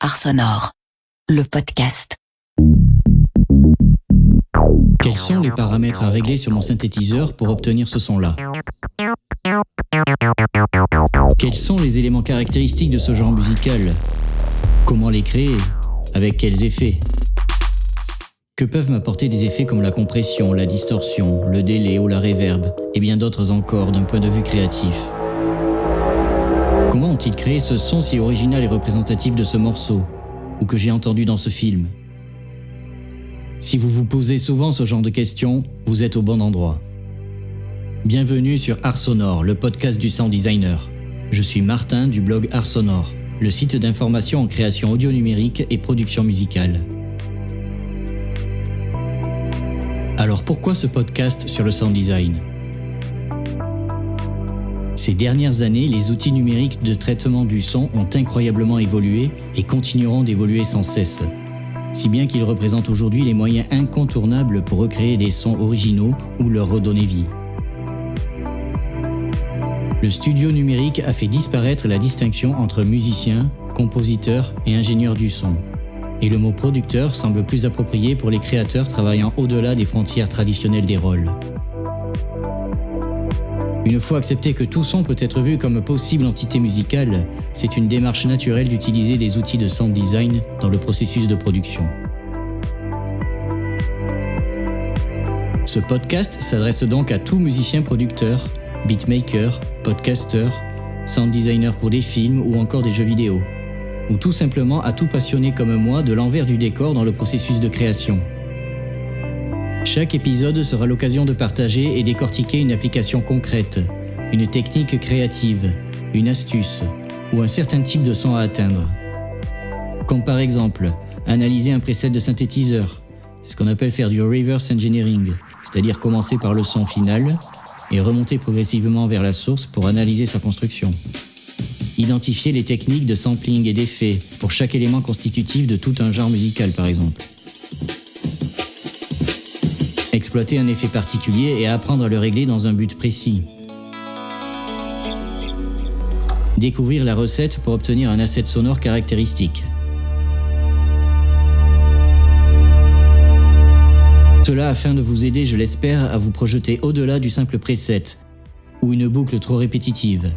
Art Sonore, le podcast. Quels sont les paramètres à régler sur mon synthétiseur pour obtenir ce son-là ? Quels sont les éléments caractéristiques de ce genre musical ? Comment les créer ? Avec quels effets ? Que peuvent m'apporter des effets comme la compression, la distorsion, le délai ou la reverb, et bien d'autres encore d'un point de vue créatif ? Comment ont-ils créé ce son si original et représentatif de ce morceau, ou que j'ai entendu dans ce film ? Si vous vous posez souvent ce genre de questions, vous êtes au bon endroit. Bienvenue sur Art Sonore, le podcast du sound designer. Je suis Martin du blog Art Sonore, le site d'information en création audio numérique et production musicale. Alors pourquoi ce podcast sur le sound design ? Ces dernières années, les outils numériques de traitement du son ont incroyablement évolué et continueront d'évoluer sans cesse. Si bien qu'ils représentent aujourd'hui les moyens incontournables pour recréer des sons originaux ou leur redonner vie. Le studio numérique a fait disparaître la distinction entre musicien, compositeur et ingénieur du son. Et le mot producteur semble plus approprié pour les créateurs travaillant au-delà des frontières traditionnelles des rôles. Une fois accepté que tout son peut être vu comme possible entité musicale, c'est une démarche naturelle d'utiliser les outils de sound design dans le processus de production. Ce podcast s'adresse donc à tout musicien producteur, beatmaker, podcaster, sound designer pour des films ou encore des jeux vidéo, ou tout simplement à tout passionné comme moi de l'envers du décor dans le processus de création. Chaque épisode sera l'occasion de partager et décortiquer une application concrète, une technique créative, une astuce ou un certain type de son à atteindre. Comme par exemple, analyser un preset de synthétiseur, c'est ce qu'on appelle faire du reverse engineering, c'est-à-dire commencer par le son final et remonter progressivement vers la source pour analyser sa construction. Identifier les techniques de sampling et d'effets pour chaque élément constitutif de tout un genre musical par exemple. Exploiter un effet particulier et apprendre à le régler dans un but précis. Découvrir la recette pour obtenir un asset sonore caractéristique. Cela afin de vous aider, je l'espère, à vous projeter au-delà du simple preset ou une boucle trop répétitive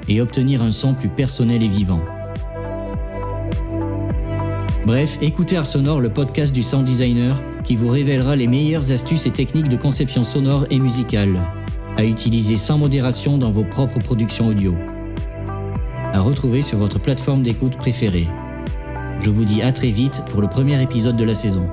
et obtenir un son plus personnel et vivant. Bref, écoutez Art Sonore, le podcast du sound designer qui vous révélera les meilleures astuces et techniques de conception sonore et musicale à utiliser sans modération dans vos propres productions audio. À retrouver sur votre plateforme d'écoute préférée. Je vous dis à très vite pour le premier épisode de la saison.